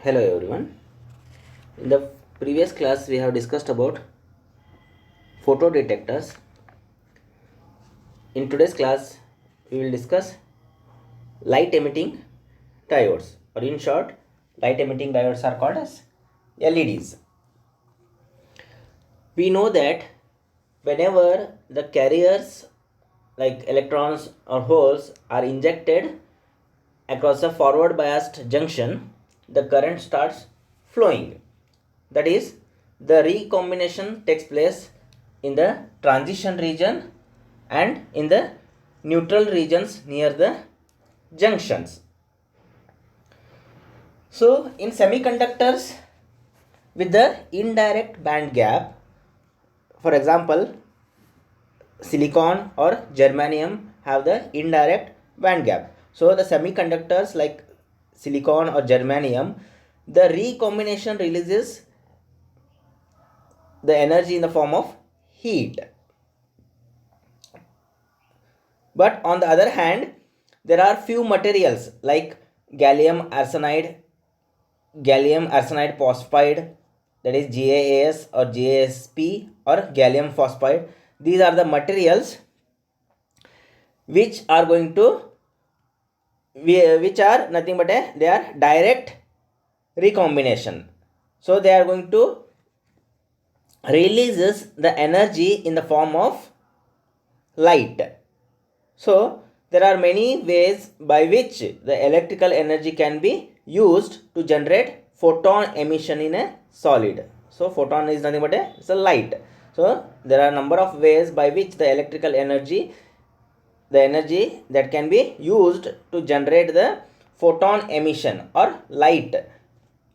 Hello everyone. In the previous class we have discussed about photodetectors. In today's class we will discuss light emitting diodes, or in short light emitting diodes are called as LEDs. We know that whenever the carriers like electrons or holes are injected across a forward biased junction, the current starts flowing. That is, the recombination takes place in the transition region and in the neutral regions near the junctions. So, in semiconductors with the indirect band gap, for example, silicon or germanium have the indirect band gap. So, the semiconductors like silicon or germanium, the recombination releases the energy in the form of heat. But on the other hand, there are few materials like gallium arsenide phosphide, that is GaAs or GaSP, or gallium phosphide. These are the materials which are going to which are nothing but they are direct recombination. So they are going to releases the energy in the form of light. So there are many ways by which the electrical energy can be used to generate photon emission in a solid. So photon is nothing but it's a light. So there are number of ways by which the electrical energy, the energy that can be used to generate the photon emission or light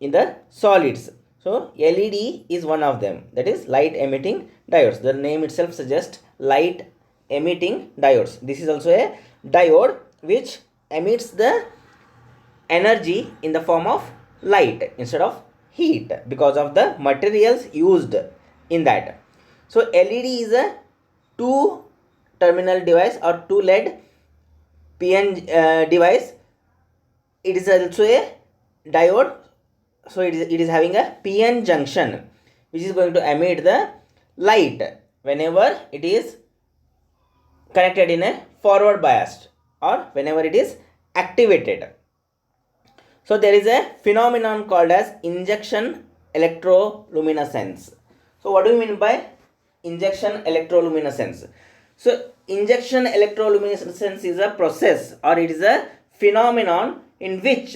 in the solids. So LED is one of them, that is light emitting diodes. The name itself suggests light emitting diodes. This is also a diode which emits the energy in the form of light instead of heat because of the materials used in that. So LED is a two terminal device or two LED PN device. It is also a diode. So it is having a PN junction which is going to emit the light whenever it is connected in a forward biased or whenever it is activated. So there is a phenomenon called as injection electroluminescence. So what do you mean by injection electroluminescence? So injection electroluminescence is a process, or it is a phenomenon in which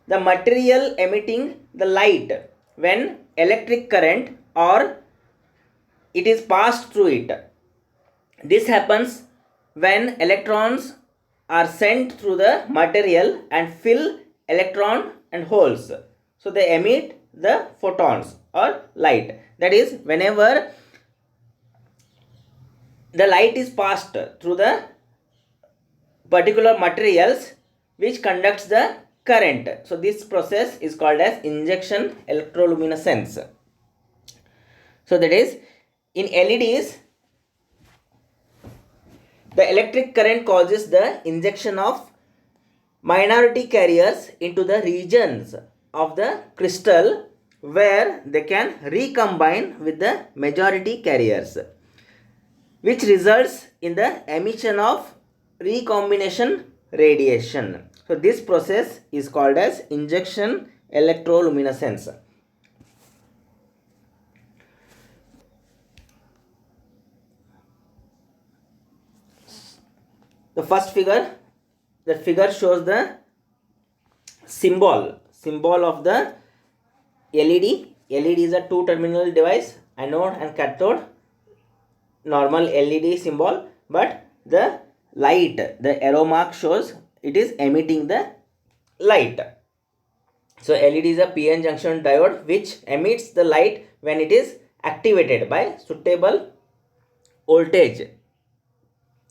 the material emitting the light when electric current or it is passed through it. This happens when electrons are sent through the material and fill electron and holes. So they emit the photons or light. That is, whenever the light is passed through the particular materials which conducts the current. So this process is called as injection electroluminescence. So that is, in LEDs, the electric current causes the injection of minority carriers into the regions of the crystal where they can recombine with the majority carriers, which results in the emission of recombination radiation. So this process is called as injection electroluminescence. The first figure, that figure shows the symbol of the LED. LED is a two terminal device, anode and cathode. Normal LED symbol, but the light, the arrow mark shows it is emitting the light. So LED is a PN junction diode which emits the light when it is activated by suitable voltage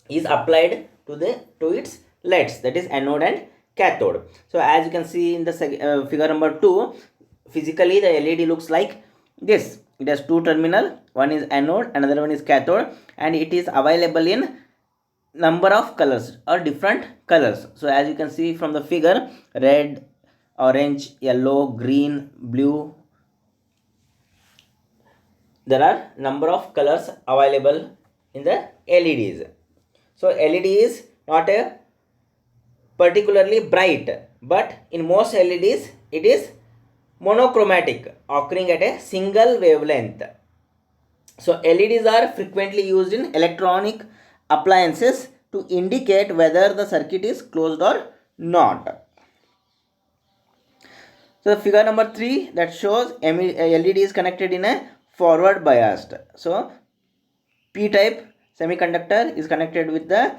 is applied to its LEDs, that is anode and cathode. So as you can see in the figure number 2, physically the LED looks like this. It has two terminal, one is anode, another one is cathode, and it is available in number of colors or different colors. So as you can see from the figure, red, orange, yellow, green, blue. There are number of colors available in the LEDs. So LED is not a particularly bright, but in most LEDs it is monochromatic, occurring at a single wavelength. So LEDs are frequently used in electronic appliances to indicate whether the circuit is closed or not. So figure number 3 that shows LED is connected in a forward biased. So P-type semiconductor is connected with the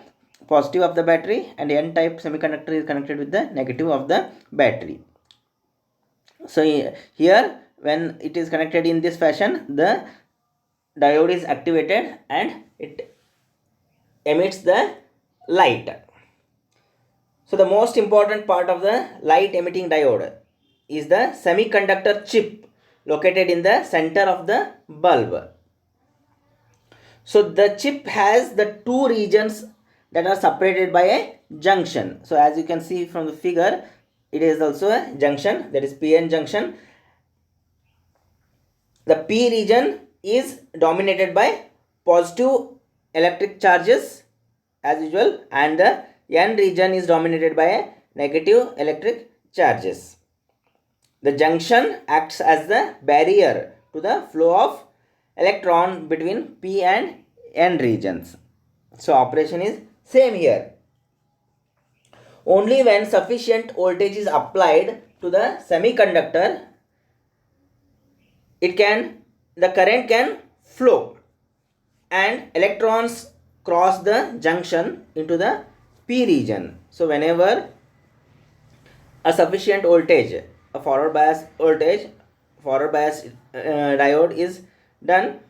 positive of the battery, and N-type semiconductor is connected with the negative of the battery. So here when it is connected in this fashion, the diode is activated and it emits the light. So the most important part of the light emitting diode is the semiconductor chip located in the center of the bulb. So the chip has the two regions that are separated by a junction. So as you can see from the figure, it is also a junction, that is PN junction. The P region is dominated by positive electric charges as usual, and the N region is dominated by a negative electric charges. The junction acts as the barrier to the flow of electron between P and N regions. So operation is same here. Only when sufficient voltage is applied to the semiconductor, the current can flow and electrons cross the junction into the P region. So whenever a sufficient voltage, a forward bias diode is done,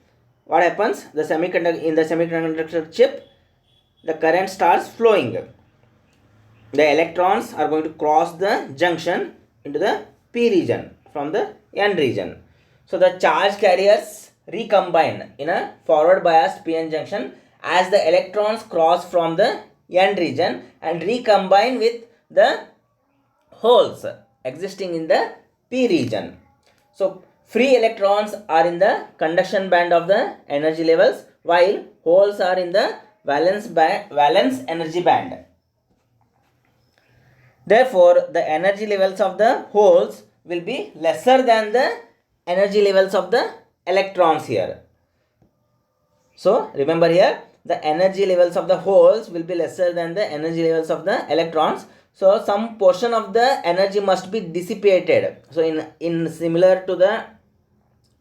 what happens? In the semiconductor chip, the current starts flowing. The electrons are going to cross the junction into the P region from the N region. So the charge carriers recombine in a forward biased PN junction as the electrons cross from the N region and recombine with the holes existing in the P region. So free electrons are in the conduction band of the energy levels, while holes are in the valence energy band. Therefore, the energy levels of the holes will be lesser than the energy levels of the electrons here. So remember here, the energy levels of the holes will be lesser than the energy levels of the electrons. So some portion of the energy must be dissipated. So in similar to the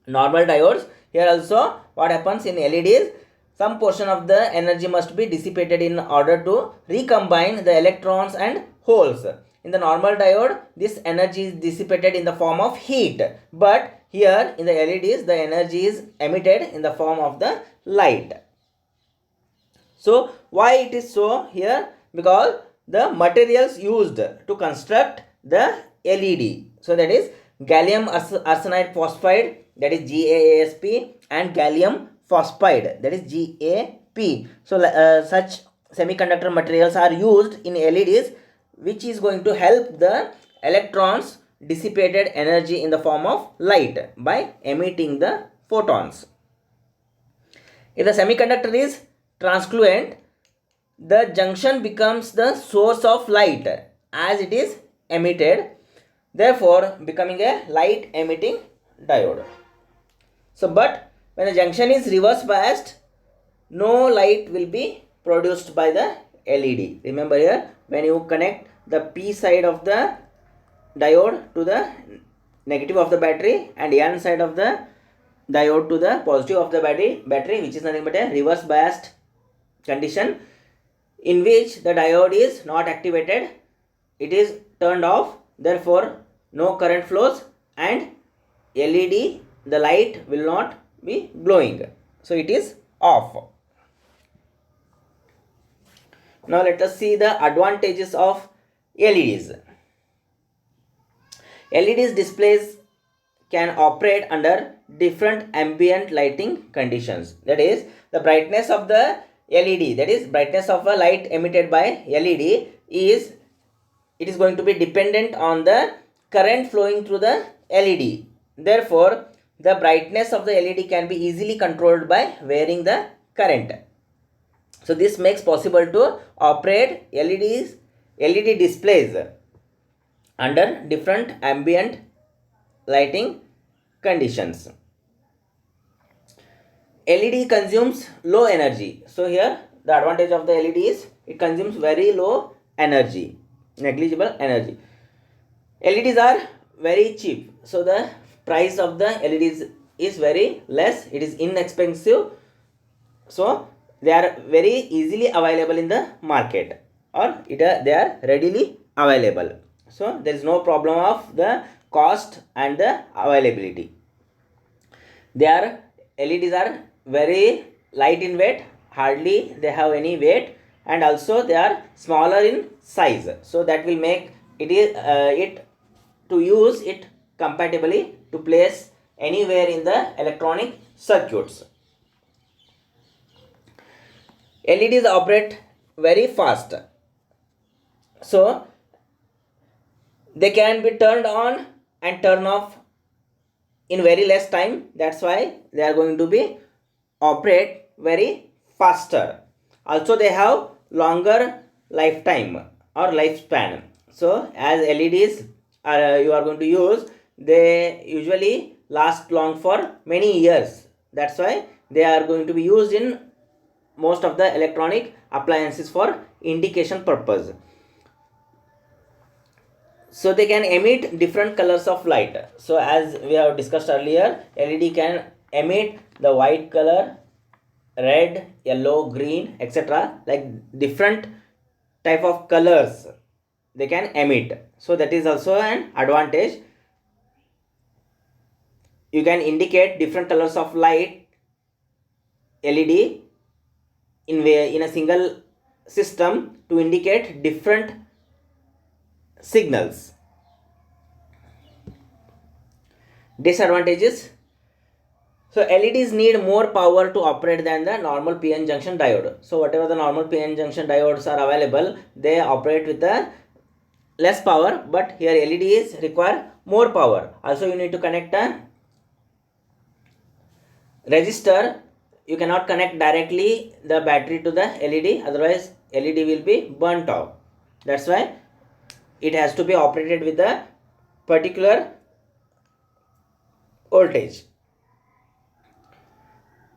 normal diodes, here also what happens in LEDs, some portion of the energy must be dissipated in order to recombine the electrons and holes. In the normal diode, this energy is dissipated in the form of heat, but here in the LEDs, the energy is emitted in the form of the light. So why it is so here? Because the materials used to construct the LED, so that is gallium arsenide phosphide, that is GaAsP, and gallium phosphide, that is GaP. So such semiconductor materials are used in LEDs, which is going to help the electrons dissipated energy in the form of light by emitting the photons. If the semiconductor is translucent, the junction becomes the source of light as it is emitted, therefore becoming a light emitting diode. So but when the junction is reverse biased, no light will be produced by the LED. Remember here, when you connect the P side of the diode to the negative of the battery and N side of the diode to the positive of the battery, which is nothing but a reverse biased condition in which the diode is not activated, it is turned off, therefore no current flows and LED, the light will not be glowing, so it is off. Now let us see the advantages of LEDs. LEDs displays can operate under different ambient lighting conditions. That is, the brightness of the LED, that is brightness of a light emitted by LED, is going to be dependent on the current flowing through the LED. Therefore, the brightness of the LED can be easily controlled by varying the current. So this makes possible to operate LED displays under different ambient lighting conditions. LED consumes low energy. So here the advantage of the LED is it consumes very low energy, negligible energy. LEDs are very cheap. So the price of the LEDs is very less. It is inexpensive. So they are very easily available in the market, or they are readily available. So there is no problem of the cost and the availability. LEDs are very light in weight, hardly they have any weight, and also they are smaller in size. So that will make it to use it compatibly to place anywhere in the electronic circuits. LEDs operate very fast, so they can be turned on and turned off in very less time. That's why they are going to be operate very faster. Also they have longer lifetime or lifespan. So as LEDs you are going to use, they usually last long for many years. That's why they are going to be used in most of the electronic appliances for indication purpose. So they can emit different colors of light. So as we have discussed earlier, LED can emit the white color, red, yellow, green, etc. like different type of colors they can emit. So that is also an advantage. You can indicate different colors of light LED in a single system to indicate different signals. Disadvantages. So LEDs need more power to operate than the normal PN junction diode. So whatever the normal PN junction diodes are available, they operate with the less power, but here LEDs require more power. Also you need to connect a resistor. You cannot connect directly the battery to the LED, otherwise LED will be burnt off. That's why it has to be operated with a particular voltage.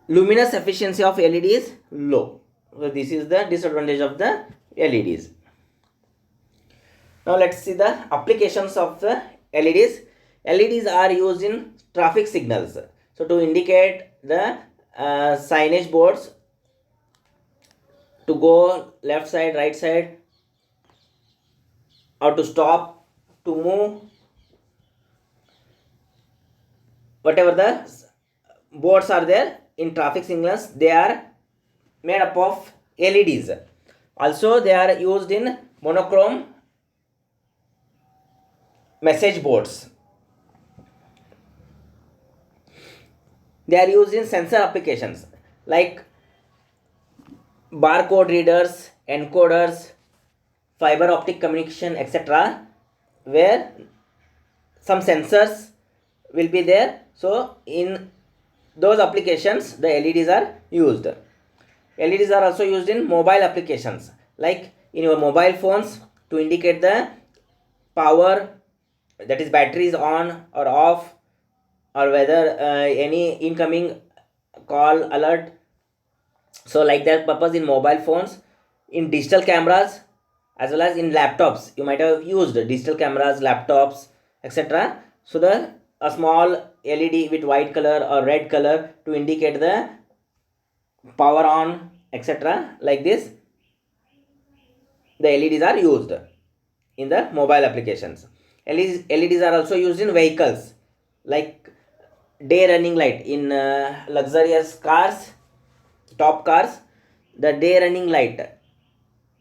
Luminous efficiency of LED is low. So this is the disadvantage of the LEDs. Now let's see the applications of the LEDs. LEDs are used in traffic signals. So to indicate the signage boards to go left side, right side, or to stop, to move, whatever the boards are there in traffic signals, they are made up of LEDs. Also they are used in monochrome message boards. They are used in sensor applications like barcode readers, encoders, fiber optic communication, etc., where some sensors will be there. So in those applications the LEDs are used. LEDs are also used in mobile applications, like in your mobile phones to indicate the power, that is battery is on or off, or whether any incoming call alert. So like that purpose in mobile phones, in digital cameras, as well as in laptops. You might have used digital cameras, laptops, etc. So a small LED with white color or red color to indicate the power on, etc. like this, the LEDs are used in the mobile applications. LEDs are also used in vehicles, like day running light in luxurious cars, top cars. The day running light,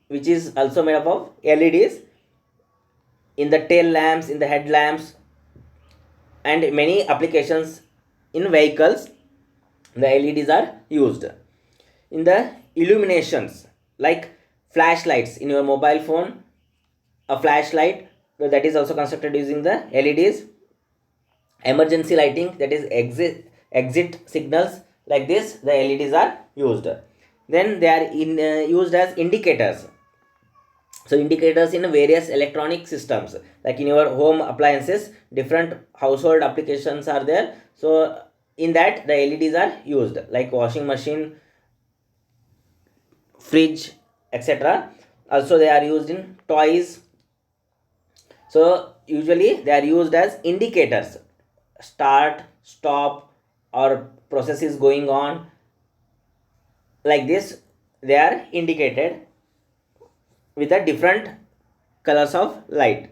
which is also made up of LEDs, in the tail lamps, in the headlamps, and many applications in vehicles, the LEDs are used. In the illuminations, like flashlights in your mobile phone, a flashlight that is also constructed using the LEDs. Emergency lighting, that is exit signals, like this the LEDs are used. Then they are used as indicators. So indicators in various electronic systems, like in your home appliances, different household applications are there. So in that the LEDs are used, like washing machine, fridge, etc. Also they are used in toys. So usually they are used as indicators, start, stop, or process is going on, like this they are indicated with the different colors of light.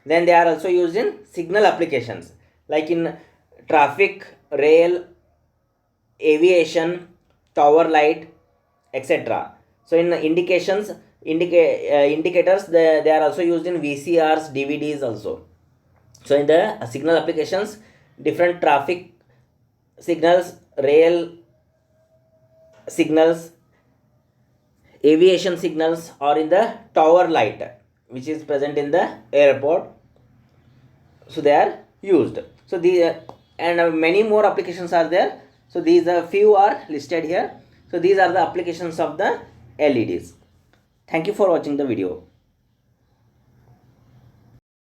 Then they are also used in signal applications, like in traffic, rail, aviation, tower light, etc. So in indications, indicators, they are also used in VCRs, DVDs also. So in the signal applications, different traffic signals, rail signals, aviation signals, or in the tower light which is present in the airport, so they are used. So the and many more applications are there. So these few are listed here. So these are the applications of the LEDs. Thank you for watching the video.